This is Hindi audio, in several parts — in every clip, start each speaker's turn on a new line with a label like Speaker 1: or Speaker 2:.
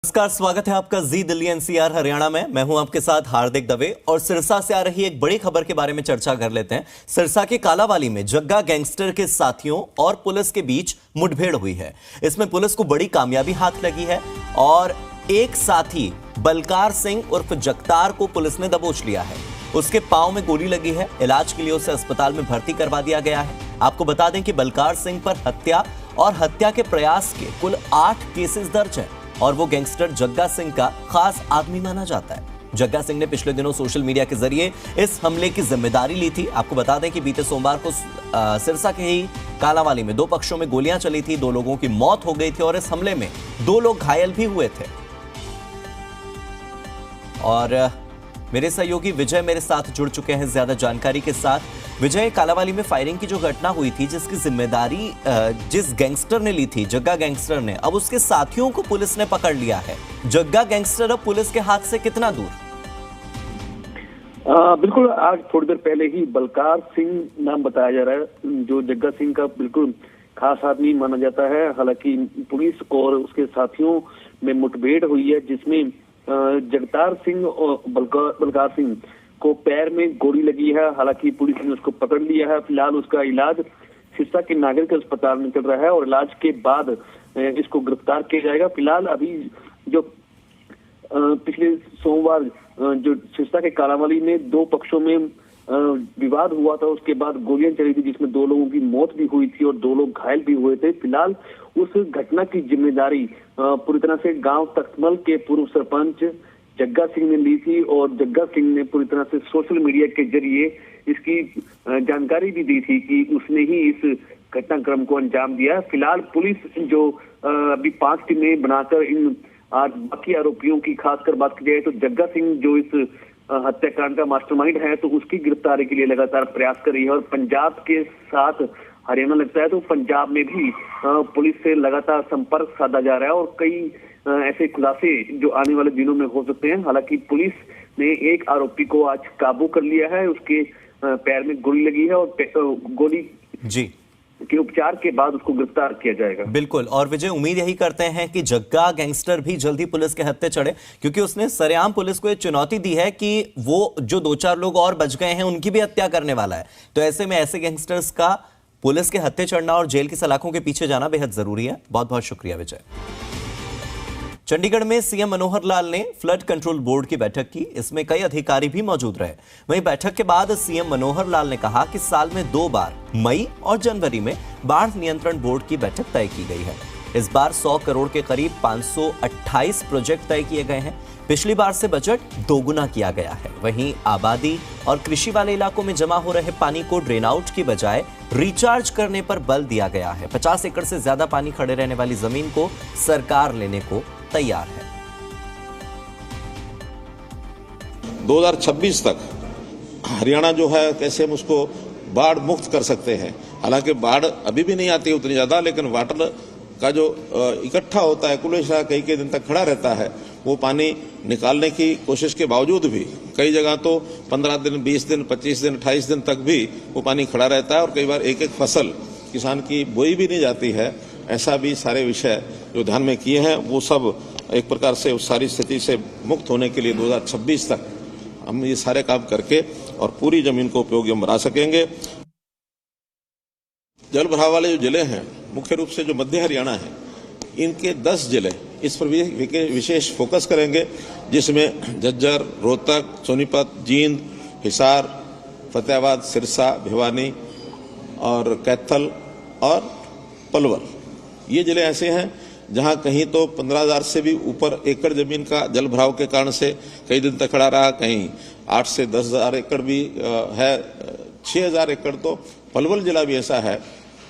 Speaker 1: नमस्कार, स्वागत है आपका जी दिल्ली एनसीआर हरियाणा में। मैं हूं आपके साथ हार्दिक दवे और सिरसा से आ रही एक बड़ी खबर के बारे में चर्चा कर लेते हैं। सिरसा के कालावाली में जग्गा गैंगस्टर के साथियों और पुलिस के बीच मुठभेड़ हुई है। इसमें पुलिस को बड़ी कामयाबी हाथ लगी है और एक साथी बलकार सिंह उर्फ जगतार को पुलिस ने दबोच लिया है। उसके पांव में गोली लगी है। इलाज के लिए उसे अस्पताल में भर्ती करवा दिया गया है। आपको बता दें कि बलकार सिंह पर हत्या और हत्या के प्रयास के कुल 8 केसेस दर्ज हैं और वो गैंगस्टर जग्गा सिंह का खास आदमी माना जाता है। जग्गा सिंह ने पिछले दिनों सोशल मीडिया के जरिए इस हमले की जिम्मेदारी ली थी। आपको बता दें कि बीते सोमवार को सिरसा के ही कालावाली में 2 पक्षों में गोलियां चली थी। 2 लोगों की मौत हो गई थी और इस हमले में 2 लोग घायल भी हुए थे। और मेरे सहयोगी विजय मेरे साथ जुड़ चुके हैं ज्यादा जानकारी के साथ। विजय, कालावाली में फायरिंग की जो घटना हुई थी, जिसकी जिम्मेदारी जिस गैंगस्टर ने ली थी, जग्गा गैंगस्टर ने, अब उसके साथियों को पुलिस ने पकड़ लिया है। जग्गा गैंगस्टर अब पुलिस के हाथ से कितना दूर?
Speaker 2: बिल्कुल, आज थोड़ी देर पहले ही बलकार सिंह नाम बताया जा रहा है, जो जग्गा सिंह का बिल्कुल खास आदमी माना जाता है। हालांकि पुलिस और उसके साथियों में मुठभेड़ हुई है, जिसमें जगतार सिंह और बलकार सिंह को पैर में गोली लगी है। हालांकि पुलिस ने उसको पकड़ लिया है। फिलहाल उसका इलाज सिरसा के नागरिक अस्पताल में चल रहा है और इलाज के बाद इसको गिरफ्तार किया जाएगा। फिलहाल अभी जो पिछले सोमवार जो सिरसा के कालावाली में 2 पक्षों में विवाद हुआ था, उसके बाद गोलियां चली थी, जिसमें 2 लोगों की मौत भी हुई थी और 2 लोग घायल भी हुए थे। फिलहाल उस घटना की जिम्मेदारी पूरी तरह से गांव तख्तमल के पूर्व सरपंच जग्गा सिंह ने ली थी और जग्गा सिंह ने पूरी तरह से सोशल मीडिया के जरिए इसकी जानकारी भी दी थी कि उसने ही इस घटनाक्रम को अंजाम दिया। फिलहाल पुलिस जो अभी 5 टीमें बनाकर इन आज बाकी आरोपियों की खासकर बात की जाए तो जग्गा सिंह जो इस हत्याकांड का मास्टरमाइंड है, तो उसकी गिरफ्तारी के लिए लगातार प्रयास कर रही है। और पंजाब के साथ हरियाणा लगता है, तो पंजाब में भी पुलिस से लगातार संपर्क साधा जा रहा है और कई ऐसे खुलासे जो आने वाले दिनों में हो सकते हैं। हालांकि पुलिस ने एक आरोपी को आज काबू कर लिया है। उसके पैर में गोली लगी है और गोली के उपचार के बाद उसको गिरफ्तार किया जाएगा।
Speaker 1: बिल्कुल, और विजय, उम्मीद यही करते हैं कि जग्गा गैंगस्टर भी जल्दी पुलिस के हत्थे चढ़े, क्योंकि उसने सरेआम पुलिस को ये चुनौती दी है कि वो जो 2-4 लोग और बच गए हैं उनकी भी हत्या करने वाला है। तो ऐसे में ऐसे गैंगस्टर्स का पुलिस के हत्थे चढ़ना और जेल की सलाखों के पीछे जाना बेहद जरूरी है। बहुत बहुत शुक्रिया विजय। चंडीगढ़ में सीएम मनोहर लाल ने फ्लड कंट्रोल बोर्ड की बैठक की। इसमें कई अधिकारी भी मौजूद रहे। वहीं बैठक के बाद सीएम मनोहर लाल ने कहा कि साल में 2 बार मई और जनवरी में बाढ़ नियंत्रण बोर्ड की बैठक तय की गई है। इस बार 100 करोड़ के करीब 528 प्रोजेक्ट तय किए गए हैं। पिछली बार से बजट दोगुना किया गया है। वहीं आबादी और कृषि वाले इलाकों में जमा हो रहे पानी को ड्रेन आउट की बजाय रिचार्ज करने पर बल दिया गया है। 50 एकड़ से ज्यादा पानी खड़े रहने वाली जमीन को सरकार लेने को तैयार है।
Speaker 3: 2026 तक हरियाणा जो है, कैसे हम उसको बाढ़ मुक्त कर सकते हैं। हालांकि बाढ़ अभी भी नहीं आती उतनी ज्यादा, लेकिन वाटर का जो इकट्ठा होता है कुलेशा कई दिन तक खड़ा रहता है, वो पानी निकालने की कोशिश के बावजूद भी कई जगह तो 15 दिन, 20 दिन, 25 दिन, 28 दिन तक भी वो पानी खड़ा रहता है और कई बार एक फसल किसान की बोई भी नहीं जाती है। ऐसा भी सारे विषय जो ध्यान में किए हैं, वो सब एक प्रकार से उस सारी स्थिति से मुक्त होने के लिए 2026 तक हम ये सारे काम करके और पूरी जमीन को उपयोगी हम बना सकेंगे। जल भराव वाले जो जिले हैं, मुख्य रूप से जो मध्य हरियाणा है, इनके 10 जिले इस पर विशेष फोकस करेंगे, जिसमें झज्जर, रोहतक, सोनीपत, जींद, हिसार, फतेहाबाद, सिरसा, भिवानी और कैथल और पलवल। ये जिले ऐसे हैं जहां कहीं तो 15,000 से भी ऊपर एकड़ जमीन का जल भराव के कारण से कई दिन तक खड़ा रहा, कहीं 8 से 10,000 एकड़ भी है। 6,000 एकड़ तो पलवल जिला भी ऐसा है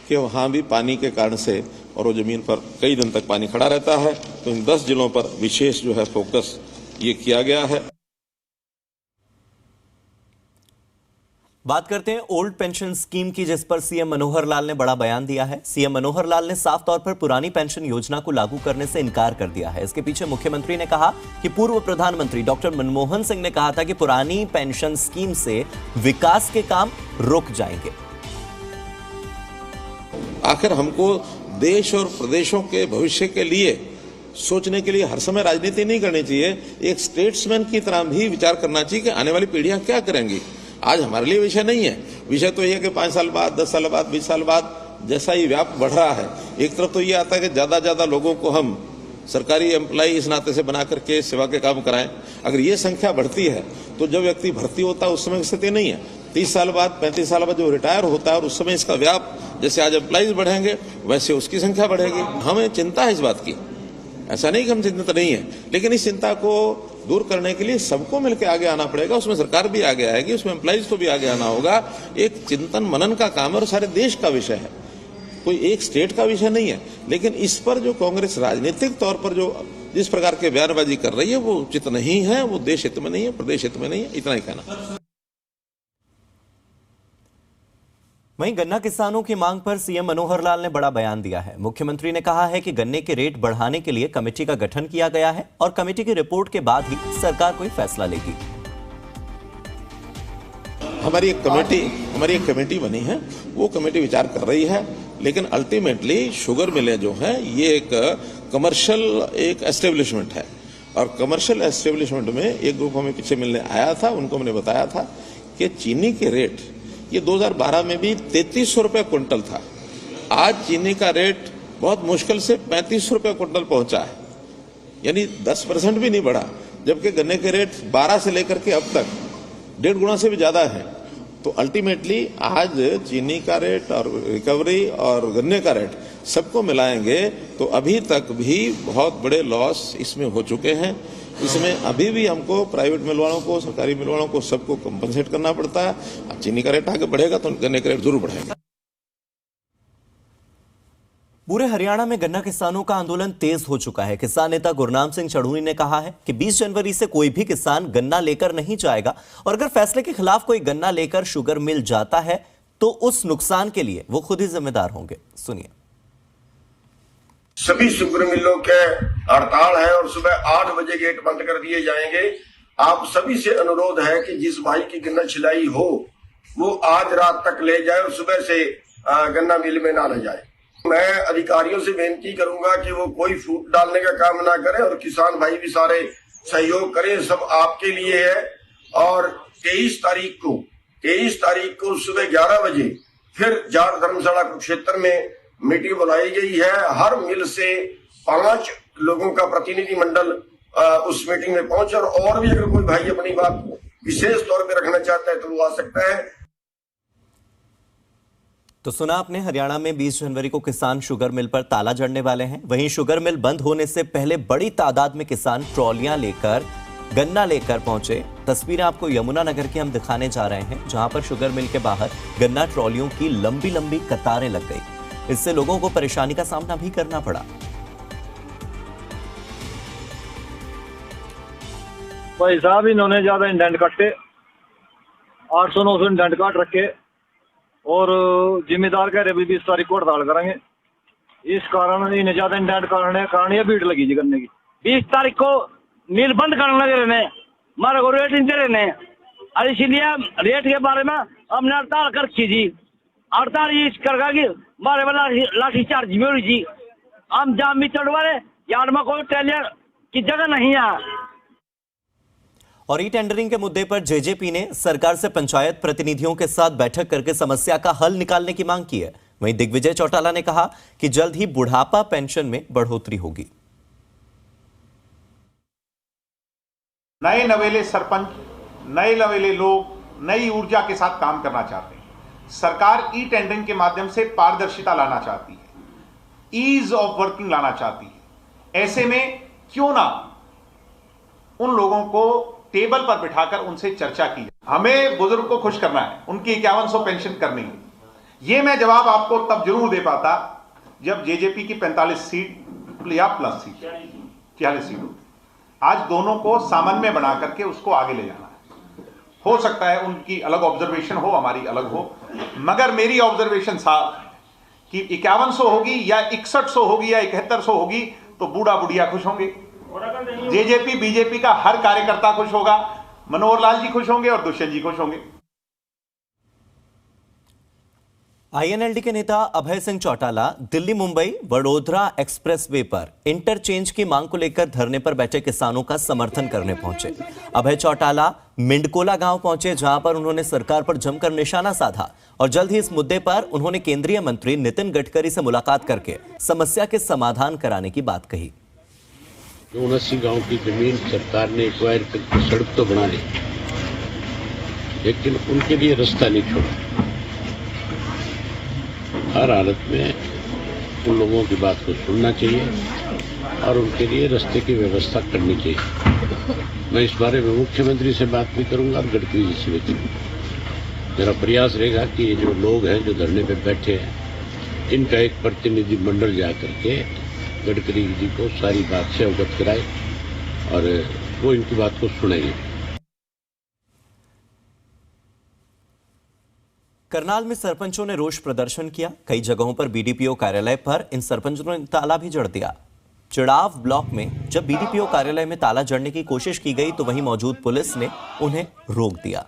Speaker 3: कि वहां भी पानी के कारण से और वो जमीन पर कई दिन तक पानी खड़ा रहता है। तो इन 10 जिलों पर विशेष जो है फोकस ये किया गया है।
Speaker 1: बात करते हैं ओल्ड पेंशन स्कीम की, जिस पर सीएम मनोहर लाल ने बड़ा बयान दिया है। सीएम मनोहर लाल ने साफ तौर पर पुरानी पेंशन योजना को लागू करने से इनकार कर दिया है। इसके पीछे मुख्यमंत्री ने कहा कि पूर्व प्रधानमंत्री डॉक्टर मनमोहन सिंह ने कहा था कि पुरानी पेंशन स्कीम से विकास के काम रुक जाएंगे।
Speaker 3: आखिर हमको देश और प्रदेशों के भविष्य के लिए सोचने के लिए हर समय राजनीति नहीं करनी चाहिए, एक स्टेट्समैन की तरह भी विचार करना चाहिए कि आने वाली पीढ़ियां क्या करेंगी। आज हमारे लिए विषय नहीं है, विषय तो यह है कि 5 साल बाद, 10 साल बाद, 20 साल बाद जैसा ही व्याप बढ़ रहा है, एक तरफ तो ये आता है कि ज्यादा लोगों को हम सरकारी एम्प्लॉय इस नाते से बना करके सेवा के काम कराएं। अगर ये संख्या बढ़ती है तो जब व्यक्ति भर्ती होता है उस समय की स्थिति नहीं है। 30 साल बाद, 35 साल बाद जो रिटायर होता है और उस समय इसका व्याप, जैसे आज एम्प्लॉइज बढ़ेंगे वैसे उसकी संख्या बढ़ेगी। हमें चिंता है इस बात की, ऐसा नहीं कि हम चिंतित नहीं है, लेकिन इस चिंता को दूर करने के लिए सबको मिलकर आगे आना पड़ेगा। उसमें सरकार भी आगे आएगी, उसमें एम्प्लॉइज को भी आगे आना होगा। एक चिंतन मनन का काम है और सारे देश का विषय है, कोई एक स्टेट का विषय नहीं है। लेकिन इस पर जो कांग्रेस राजनीतिक तौर पर जो जिस प्रकार के बयानबाजी कर रही है वो उचित नहीं है, वो देश हित में नहीं है, प्रदेश हित में नहीं है, इतना ही कहना।
Speaker 1: वहीं गन्ना किसानों की मांग पर सीएम मनोहर लाल ने बड़ा बयान दिया है। मुख्यमंत्री ने कहा है कि गन्ने के रेट बढ़ाने के लिए कमेटी का गठन किया गया है और कमेटी की रिपोर्ट के बाद ही सरकार कोई फैसला लेगी।
Speaker 3: हमारी एक कमेटी बनी है, वो कमेटी विचार कर रही है, लेकिन अल्टीमेटली शुगर मिलें जो है ये एक कमर्शियल एक एस्टेब्लिशमेंट है और कमर्शियल एस्टेब्लिशमेंट में एक ग्रुप हमें पीछे मिलने आया था, उनको मैंने बताया था कि चीनी के रेट ये 2012 में भी 3300 रुपये क्विंटल था। आज चीनी का रेट बहुत मुश्किल से 3500 रुपये क्विंटल पहुंचा है, यानी 10% भी नहीं बढ़ा, जबकि गन्ने के रेट 12 से लेकर के अब तक 1.5 गुना से भी ज्यादा है। तो अल्टीमेटली आज चीनी का रेट और रिकवरी और गन्ने का रेट सबको मिलाएंगे तो अभी तक भी बहुत बड़े लॉस इसमें हो चुके हैं। इसमें अभी भी हमको प्राइवेट मिल वालों को, सरकारी मिल वालों को सबको कंपनसेट करना पड़ता है। अब चीनी का रेट आगे बढ़ेगा तो गन्ने का रेट जरूर बढ़ेगा।
Speaker 1: पूरे हरियाणा में गन्ना किसानों का आंदोलन तेज हो चुका है। किसान नेता गुरनाम सिंह चढ़ूनी ने कहा है कि 20 जनवरी से कोई भी किसान गन्ना लेकर नहीं जाएगा और अगर फैसले के खिलाफ कोई गन्ना लेकर शुगर मिल जाता है तो उस नुकसान के लिए वो खुद ही जिम्मेदार होंगे। सुनिए।
Speaker 4: सभी शुगर मिलों के हड़ताल है और सुबह 8 बजे गेट बंद कर दिए जाएंगे। आप सभी से अनुरोध है कि जिस भाई की गन्ना छिलाई हो वो आज रात तक ले जाए और सुबह से गन्ना मिल में ना ले जाए। मैं अधिकारियों से बेनती करूंगा कि वो कोई फूट डालने का काम ना करें और किसान भाई भी सारे सहयोग करें, सब आपके लिए है। और 23 तारीख को सुबह 11 बजे फिर जाट धर्मशाला कुरुक्षेत्र में मीटिंग बुलाई गई है। हर मिल से 5 लोगों का प्रतिनिधि मंडल उस मीटिंग में पहुंचे और भी अगर कोई भाई अपनी बात विशेष तौर पर रखना चाहता है तो वो आ सकता है।
Speaker 1: तो सुना आपने, हरियाणा में 20 जनवरी को किसान शुगर मिल पर ताला जड़ने वाले हैं। वहीं शुगर मिल बंद होने से पहले बड़ी तादाद में किसान ट्रॉलियां लेकर गन्ना लेकर पहुंचे। तस्वीरें आपको यमुनानगर की हम दिखाने जा रहे हैं, जहां पर शुगर मिल के बाहर गन्ना ट्रॉलियों की लंबी लंबी कतारें लग गई। इससे लोगों को परेशानी का सामना भी करना पड़ा।
Speaker 5: भाई साहब इन्होंने ज्यादा इंडेंट काटे, 800-900 इंडेंट काट रखे और जिम्मेदार कह रहे 20 तारीख को हड़ताल करेंगे। इस कारण इन्हें ज्यादा इंडेंट काटने के कारण ये भीड़ लगी जी करने की।
Speaker 6: 20 तारीख को मिल बंद करने लगे रहने, हमारे को रेट नहीं दे रहे और इसीलिए रेट के बारे में हमने हड़ताल कर रखी जी। हड़ताल ये करगा कि हमारे वाला लाठी चार्ज में हुई जी। हम जाम भी चढ़ वाले यार्ड में कोई टेलर की जगह नहीं है।
Speaker 1: और ई टेंडरिंग के मुद्दे पर जेजेपी ने सरकार से पंचायत प्रतिनिधियों के साथ बैठक करके समस्या का हल निकालने की मांग की है। वहीं दिग्विजय चौटाला ने कहा कि जल्द ही बुढ़ापा पेंशन में बढ़ोतरी होगी।
Speaker 7: नए नवेले सरपंच, नए नवेले लोग नई ऊर्जा के साथ काम करना चाहते हैं। सरकार ई टेंडरिंग के माध्यम से पारदर्शिता लाना चाहती है, ईज ऑफ वर्किंग लाना चाहती है। ऐसे में क्यों ना उन लोगों को टेबल पर बिठाकर उनसे चर्चा की। हमें बुजुर्ग को खुश करना है, उनकी 5100 पेंशन करनी है। यह मैं जवाब आपको तब जरूर दे पाता जब जेजेपी की 45 सीट या प्लस सीट 46 सीट होती। आज दोनों को सामान्य बना करके उसको आगे ले जाना है। हो सकता है उनकी अलग ऑब्जर्वेशन हो, हमारी अलग हो, मगर मेरी ऑब्जर्वेशन साफ कि 5100 होगी या 6100 होगी या 7100 होगी तो बूढ़ा बुढ़िया खुश होंगे। जेजेपी बीजेपी का हर कार्यकर्ता खुश होगा, मनोहर लाल जी खुश होंगे और दुष्यंत जी खुश होंगे।
Speaker 1: आईएनएलडी के नेता अभय सिंह चौटाला दिल्ली मुंबई वडोदरा एक्सप्रेसवे पर इंटरचेंज की मांग को लेकर धरने पर बैठे किसानों का समर्थन करने पहुंचे। अभय चौटाला मिंडकोला गांव पहुंचे, जहां पर उन्होंने सरकार पर जमकर निशाना साधा और जल्द ही इस मुद्दे पर उन्होंने केंद्रीय मंत्री नितिन गडकरी से मुलाकात करके समस्या के समाधान कराने की बात कही।
Speaker 8: 79 गांव की जमीन सरकार ने एक्वायर करके सड़क तो बना ली, लेकिन उनके लिए रास्ता नहीं छोड़ा। हर हालत में उन लोगों की बात को सुनना चाहिए और उनके लिए रास्ते की व्यवस्था करनी चाहिए। मैं इस बारे में मुख्यमंत्री से बात भी करूंगा और गडकरी जी से भी करूंगा। मेरा प्रयास रहेगा कि ये जो लोग हैं जो धरने पे बैठे हैं, इनका एक प्रतिनिधि मंडल जा करके गडकरी जी को सारी बात से अवगत कराए और वो इनकी बात को सुनेंगे।
Speaker 1: करनाल में सरपंचों ने रोष प्रदर्शन किया। कई जगहों पर बीडीपीओ कार्यालय पर इन सरपंचों ने ताला भी जड़ दिया। चिड़ाव ब्लॉक में जब बीडीपीओ कार्यालय में ताला जड़ने की कोशिश की गई तो वहीं मौजूद पुलिस ने उन्हें रोक दिया।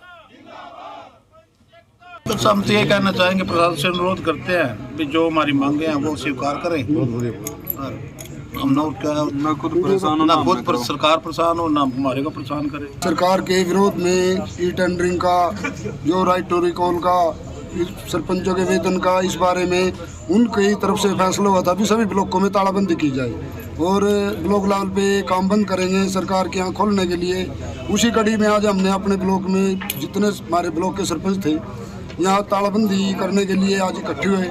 Speaker 9: तो हम तो ये कहना चाहेंगे, प्रशासन से अनुरोध करते हैं कि जो हमारी मांगे हैं वो स्वीकार करें। हम ना खुद परेशान हो, ना खुद सरकार परेशान हो, ना हमारे को परेशान करे।
Speaker 10: सरकार के विरोध में ई टेंडरिंग का, जो राइट टू रिकॉल का, सरपंचों के वेतन का, इस बारे में उनकी तरफ से फैसला हुआ था भी सभी ब्लॉकों में तालाबंदी की जाए और ब्लॉक लेवल पे काम बंद करेंगे सरकार के यहाँ खोलने के लिए। उसी कड़ी में आज हमने अपने ब्लॉक में जितने हमारे ब्लॉक के सरपंच थे यहाँ तालाबंदी करने के लिए आज इकट्ठे हुए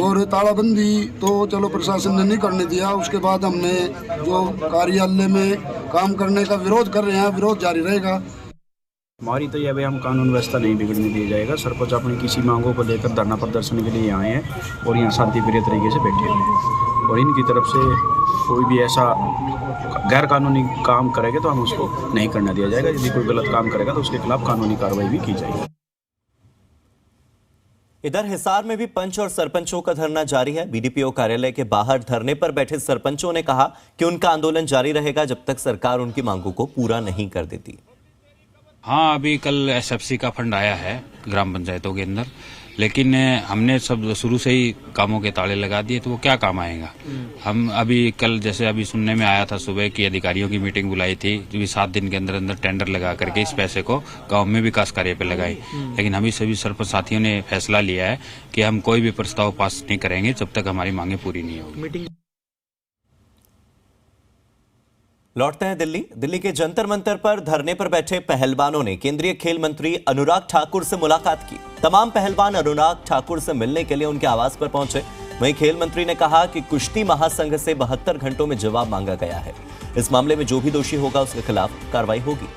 Speaker 10: और तालाबंदी तो चलो प्रशासन ने नहीं करने दिया। उसके बाद हमने जो कार्यालय में काम करने का विरोध कर रहे हैं, विरोध जारी रहेगा।
Speaker 11: हमारी तो यह हम कानून व्यवस्था नहीं बिगड़ने दिया जाएगा। सरपंच अपनी किसी मांगों को लेकर धरना प्रदर्शन के लिए आए हैं और यहाँ शांतिप्रिय तरीके से बैठे हुए हैं और इनकी तरफ से कोई भी ऐसा गैर कानूनी काम करेगा तो हम उसको नहीं करने दिया जाएगा। यदि कोई गलत काम करेगा तो उसके खिलाफ कानूनी कार्रवाई भी की जाएगी।
Speaker 1: इधर हिसार में भी पंच और सरपंचों का धरना जारी है। बीडीपीओ कार्यालय के बाहर धरने पर बैठे सरपंचों ने कहा कि उनका आंदोलन जारी रहेगा जब तक सरकार उनकी मांगों को पूरा नहीं कर देती।
Speaker 12: हाँ, अभी कल एसएफसी का फंड आया है ग्राम पंचायतों के अंदर, लेकिन हमने सब शुरू से ही कामों के ताले लगा दिए तो वो क्या काम आएगा। हम अभी कल जैसे अभी सुनने में आया था सुबह की अधिकारियों की मीटिंग बुलाई थी, जो भी 7 दिन के अंदर अंदर टेंडर लगा करके इस पैसे को गांव में विकास कार्य पे लगाई। लेकिन हम सभी सरपंच साथियों ने फैसला लिया है कि हम कोई भी प्रस्ताव पास नहीं करेंगे जब तक हमारी मांगे पूरी नहीं होगी।
Speaker 1: लौटते हैं दिल्ली के जंतर मंतर पर धरने पर बैठे पहलवानों ने केंद्रीय खेल मंत्री अनुराग ठाकुर से मुलाकात की। तमाम पहलवान अनुराग ठाकुर से मिलने के लिए उनके आवास पर पहुंचे। वहीं खेल मंत्री ने कहा कि कुश्ती महासंघ से 72 घंटों में जवाब मांगा गया है। इस मामले में जो भी दोषी होगा उसके खिलाफ कार्रवाई होगी।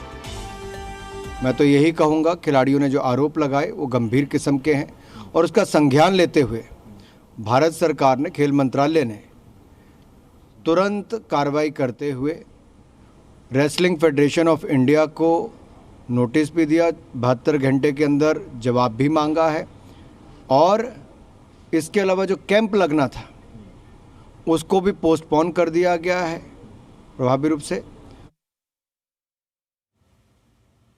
Speaker 13: मैं तो यही कहूंगा, खिलाड़ियों ने जो आरोप लगाए वो गंभीर किस्म के हैं और उसका संज्ञान लेते हुए भारत सरकार ने, खेल मंत्रालय ने तुरंत कार्रवाई करते हुए रेसलिंग फेडरेशन ऑफ इंडिया को नोटिस भी दिया, 72 घंटे के अंदर जवाब भी मांगा है और इसके अलावा जो कैंप लगना था उसको भी पोस्टपोन कर दिया गया है प्रभावी रूप से।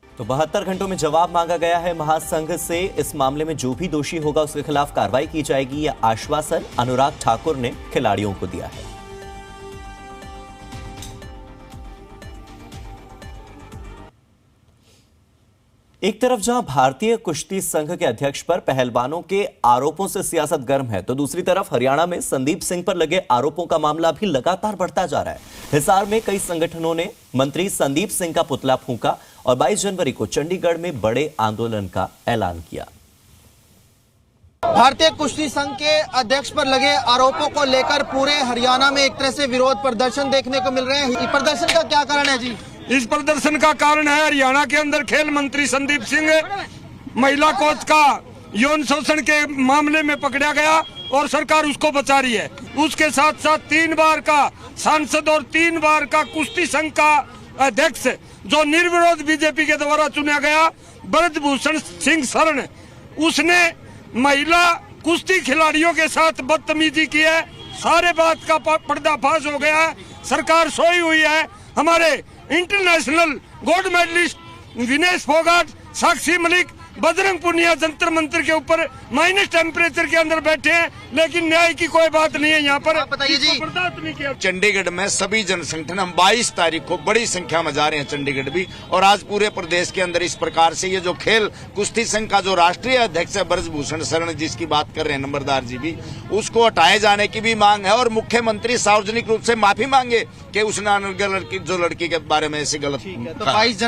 Speaker 1: तो 72 घंटों में जवाब मांगा गया है महासंघ से। इस मामले में जो भी दोषी होगा उसके खिलाफ कार्रवाई की जाएगी, यह आश्वासन अनुराग ठाकुर ने खिलाड़ियों को दिया है। एक तरफ जहां भारतीय कुश्ती संघ के अध्यक्ष पर पहलवानों के आरोपों से सियासत गर्म है, तो दूसरी तरफ हरियाणा में संदीप सिंह पर लगे आरोपों का मामला भी लगातार बढ़ता जा रहा है। हिसार में कई संगठनों ने मंत्री संदीप सिंह का पुतला फूंका और 22 जनवरी को चंडीगढ़ में बड़े आंदोलन का ऐलान किया।
Speaker 14: भारतीय कुश्ती संघ के अध्यक्ष पर लगे आरोपों को लेकर पूरे हरियाणा में एक तरह से विरोध प्रदर्शन देखने को मिल रहे हैं। प्रदर्शन का क्या कारण है जी?
Speaker 15: इस प्रदर्शन का कारण है हरियाणा के अंदर खेल मंत्री संदीप सिंह महिला कोच का यौन शोषण के मामले में पकड़ा गया और सरकार उसको बचा रही है। उसके साथ साथ 3 बार का सांसद और 3 बार का कुश्ती संघ का अध्यक्ष जो निर्विरोध बीजेपी के द्वारा चुना गया ब्रजभूषण सिंह शरण, उसने महिला कुश्ती खिलाड़ियों के साथ बदतमीजी की है। सारे बात का पर्दाफाश हो गया है। सरकार सोई हुई है। हमारे international gold medalist Vinesh Phogat, Sakshi Malik Bajrang Punia Jantar Mantar के ऊपर माइनस टेम्परेचर के अंदर बैठे हैं, लेकिन न्याय की कोई बात नहीं है यहाँ पर।
Speaker 14: बताइए जी।
Speaker 15: बर्दाश्त नहीं किया।
Speaker 16: चंडीगढ़ में सभी जन संगठन हम 22 तारीख को बड़ी संख्या में जा रहे हैं चंडीगढ़ भी, और आज पूरे प्रदेश के अंदर इस प्रकार से ये जो खेल कुश्ती संघ का जो राष्ट्रीय अध्यक्ष है ब्रजभूषण शरण, जिसकी बात कर रहे हैं नंबरदार जी भी, उसको हटाए जाने की भी मांग है और मुख्यमंत्री सार्वजनिक रूप से माफी मांगे कि उसने जो लड़की के बारे में ऐसी गलत।
Speaker 14: तो 22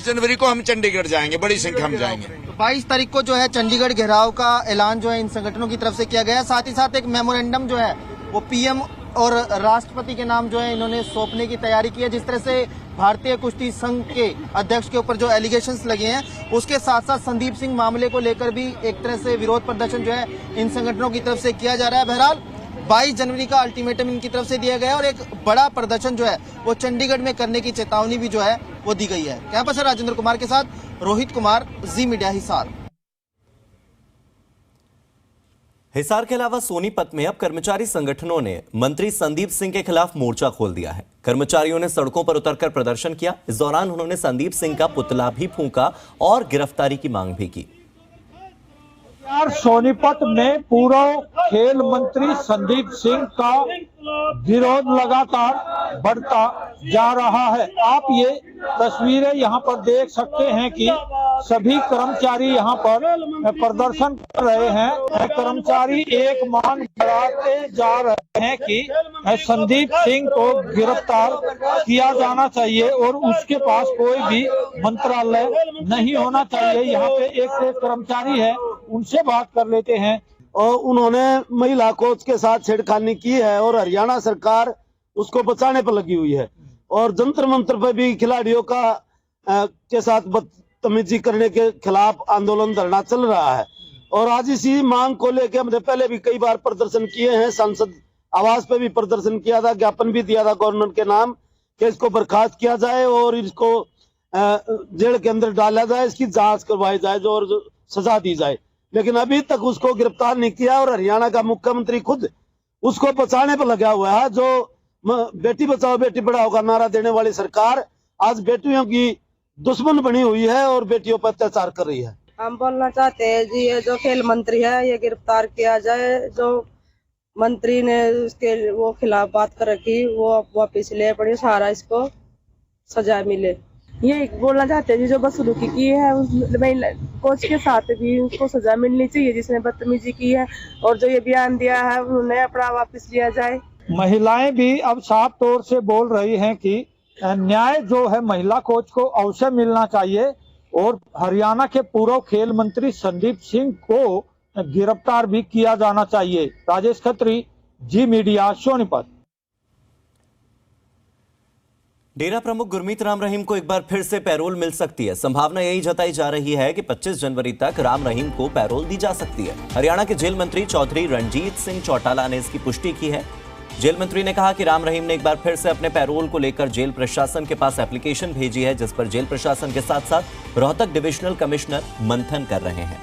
Speaker 16: जनवरी को हम चंडीगढ़ जाएंगे, बड़ी संख्या में जाएंगे।
Speaker 14: तो 22 तारीख को जो है चंडीगढ़ घेराव का ऐलान जो है इन संगठनों की तरफ से किया गया। साथ ही साथ एक मेमोरेंडम जो है वो पीएम और राष्ट्रपति के नाम जो है इन्होंने सौंपने की तैयारी की है। जिस तरह से भारतीय कुश्ती संघ के अध्यक्ष के ऊपर जो एलिगेशंस लगे हैं, उसके साथ साथ संदीप सिंह मामले को लेकर भी एक तरह से विरोध प्रदर्शन जो है इन संगठनों की तरफ से किया जा रहा है। बहरहाल 22 जनवरी का अल्टीमेटम इनकी तरफ से दिया गया है और एक बड़ा प्रदर्शन जो है वो चंडीगढ़ में करने की चेतावनी भी जो है वो दी गई है। कैंपस से राजेंद्र कुमार के साथ रोहित कुमार, जी मीडिया हिसार।
Speaker 1: हिसार के अलावा सोनीपत में अब कर्मचारी संगठनों ने मंत्री संदीप सिंह के खिलाफ मोर्चा खोल दिया है। कर्मचारियों ने सड़कों पर उतरकर प्रदर्शन किया। इस दौरान उन्होंने संदीप सिंह का पुतला भी फूंका और गिरफ्तारी की मांग भी की।
Speaker 17: सोनीपत में पूर्व खेल मंत्री संदीप सिंह का विरोध लगातार बढ़ता जा रहा है। आप ये तस्वीरें यहाँ पर देख सकते हैं कि सभी कर्मचारी यहाँ पर प्रदर्शन कर रहे हैं। कर्मचारी एक मांग बढ़ाते जा रहे हैं कि संदीप सिंह को गिरफ्तार किया जाना चाहिए और उसके पास कोई भी मंत्रालय नहीं होना चाहिए। यहाँ पे एक कर्मचारी है, उनसे बात कर लेते हैं।
Speaker 18: और उन्होंने महिला कोच के साथ छेड़खानी की है और हरियाणा सरकार उसको बचाने पर लगी हुई है और जंतर मंतर पर भी खिलाड़ियों का के साथ बदतमीजी करने के खिलाफ आंदोलन धरना चल रहा है। और आज इसी मांग को लेकर हमने पहले भी कई बार प्रदर्शन किए हैं। सांसद आवास पे भी प्रदर्शन किया था, ज्ञापन भी दिया था गवर्नमेंट के नाम कि इसको बर्खास्त किया जाए और इसको जेल के अंदर डाला जाए, इसकी जांच करवाई जाए और सजा दी जाए। लेकिन अभी तक उसको गिरफ्तार नहीं किया और हरियाणा का मुख्यमंत्री खुद उसको बचाने पर लगा हुआ है। जो बेटी बचाओ बेटी पढ़ाओ का नारा देने वाली सरकार आज बेटियों की दुश्मन बनी हुई है और बेटियों पर अत्याचार कर रही है।
Speaker 19: हम बोलना चाहते हैं जी, ये जो खेल मंत्री है ये गिरफ्तार किया जाए। जो मंत्री ने उसके वो खिलाफ बात कर रखी वो वापिस ले पड़ी, सारा इसको सजा मिले। ये बोलना चाहते हैं जी, जो बदसलूकी की है कोच के साथ भी उसको सजा मिलनी चाहिए जिसने बदतमीजी की है, और जो ये बयान दिया है उन्हें अपना वापस लिया जाए।
Speaker 17: महिलाएं भी अब साफ तौर से बोल रही हैं कि न्याय जो है महिला कोच को अवश्य मिलना चाहिए और हरियाणा के पूर्व खेल मंत्री संदीप सिंह को गिरफ्तार भी किया जाना चाहिए। राजेश खत्री, जी मीडिया, सोनीपत।
Speaker 1: डेरा प्रमुख गुरमीत राम रहीम को एक बार फिर से पैरोल मिल सकती है। संभावना यही जताई जा रही है कि 25 जनवरी तक राम रहीम को पैरोल दी जा सकती है। हरियाणा के जेल मंत्री चौधरी रणजीत सिंह चौटाला ने इसकी पुष्टि की है। जेल मंत्री ने कहा कि राम रहीम ने एक बार फिर से अपने पैरोल को लेकर जेल प्रशासन के पास एप्लीकेशन भेजी है, जिस पर जेल प्रशासन के साथ साथ रोहतक डिविजनल कमिश्नर मंथन कर रहे हैं।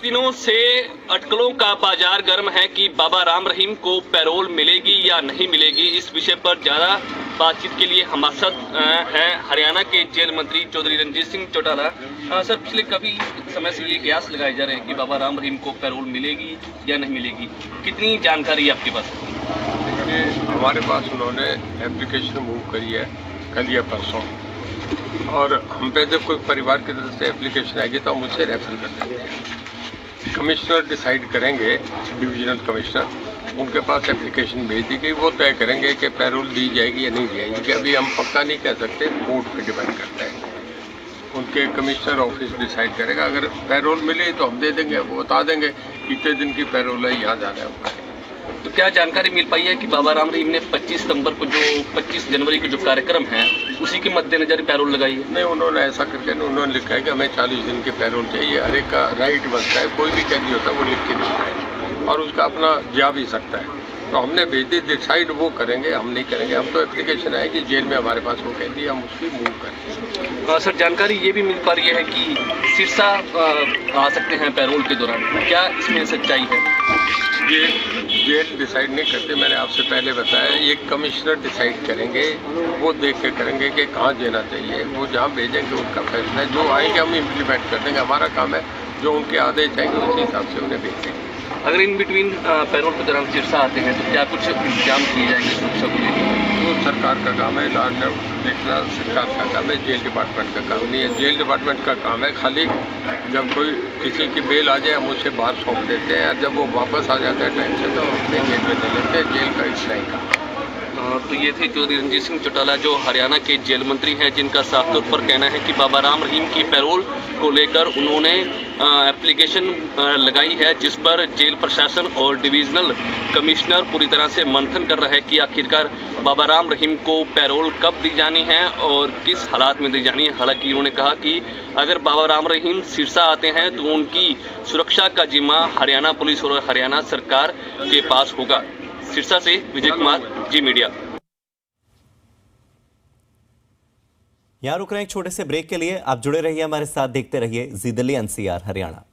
Speaker 20: दिनों से अटकलों का बाजार गर्म है कि बाबा राम रहीम को पैरोल मिलेगी या नहीं मिलेगी। इस विषय पर ज़्यादा बातचीत के लिए हमारे साथ हैं हरियाणा के जेल मंत्री चौधरी रणजीत सिंह चौटाला। सर, पिछले काफ़ी समय से ये कयास लगाए जा रहे हैं कि बाबा राम रहीम को पैरोल मिलेगी या नहीं मिलेगी, कितनी जानकारी है आपके पास?
Speaker 21: देखिए, हमारे पास उन्होंने एप्लीकेशन मूव करी है कल या परसों, और हम पे जब कोई परिवार की तरफ से एप्लीकेशन आएगी तो हम उसे रेफर कर देंगे। कमिश्नर डिसाइड करेंगे, डिविजनल कमिश्नर, उनके पास एप्लीकेशन भेज दी गई, वो तय करेंगे कि पैरोल दी जाएगी या नहीं दी जाएगी। कि अभी हम पक्का नहीं कह सकते, कोर्ट पे डिपेंड करता है। उनके कमिश्नर ऑफिस डिसाइड करेगा। अगर पैरोल मिले तो हम दे देंगे, वो बता देंगे कितने दिन की पैरोल है, यहाँ जाना है।
Speaker 20: तो क्या जानकारी मिल पाई है कि बाबा राम रहीम ने 25 सितंबर को जो 25 जनवरी के जो कार्यक्रम है उसी के मद्देनजर पैरोल लगाई है?
Speaker 21: नहीं, उन्होंने ऐसा करके उन्होंने लिखा है कि हमें 40 दिन की पैरोल चाहिए। हर एक का राइट बनता है, कोई भी कैदी होता है वो लिख के देता है और उसका अपना जा भी सकता है। तो हमने भेज दी, डिसाइड वो करेंगे, हम नहीं करेंगे। हम तो एप्लीकेशन आएगी जेल में हमारे पास, वो कहती है हम उसकी मूव करेंगे।
Speaker 20: सर जानकारी ये भी मिल पा रही है कि सिरसा आ सकते हैं पैरोल के दौरान, क्या इसमें सच्चाई है?
Speaker 21: ये जेल डिसाइड नहीं करते, मैंने आपसे पहले बताया, ये कमिश्नर डिसाइड करेंगे, वो देख के करेंगे कि कहाँ देना चाहिए, वो जहाँ भेजेंगे उनका फैसला है। जो आएंगे हम इम्प्लीमेंट कर देंगे, हमारा काम है जो उनके आदेश आएंगे उसी हिसाब से उन्हें भेजेंगे।
Speaker 20: अगर इन बिटवीन पैरोल के दौरान सिरसा आते हैं तो क्या कुछ इंतजाम किए जाएंगे सुरक्षा को लेकर?
Speaker 21: वो सरकार का काम है, लॉ एंड ऑर्डर देखना सरकार का काम है, जेल डिपार्टमेंट का काम नहीं है। जेल डिपार्टमेंट का काम है खाली जब कोई किसी की बेल आ जाए हम उसे बाहर सौंप देते हैं, और जब वो वापस आ जाता है टाइम से तो अपने जेल में ले लेते हैं। जेल का इतना ही काम।
Speaker 20: तो ये थे चौधरी रणजीत सिंह चौटाला जो हरियाणा के जेल मंत्री हैं, जिनका साफ तौर पर कहना है कि बाबा राम रहीम की पैरोल को लेकर उन्होंने एप्लीकेशन लगाई है, जिस पर जेल प्रशासन और डिविजनल कमिश्नर पूरी तरह से मंथन कर रहा है कि आखिरकार बाबा राम रहीम को पैरोल कब दी जानी है और किस हालात में दी जानी है। हालांकि उन्होंने कहा कि अगर बाबा राम रहीम सिरसा आते हैं तो उनकी सुरक्षा का जिम्मा हरियाणा पुलिस और हरियाणा सरकार के पास होगा। सिरसा से विजय कुमार, जी मीडिया।
Speaker 1: यहां रुक रहे हैं एक छोटे से ब्रेक के लिए। आप जुड़े रहिए हमारे साथ, देखते रहिए जी दिल्ली NCR हरियाणा।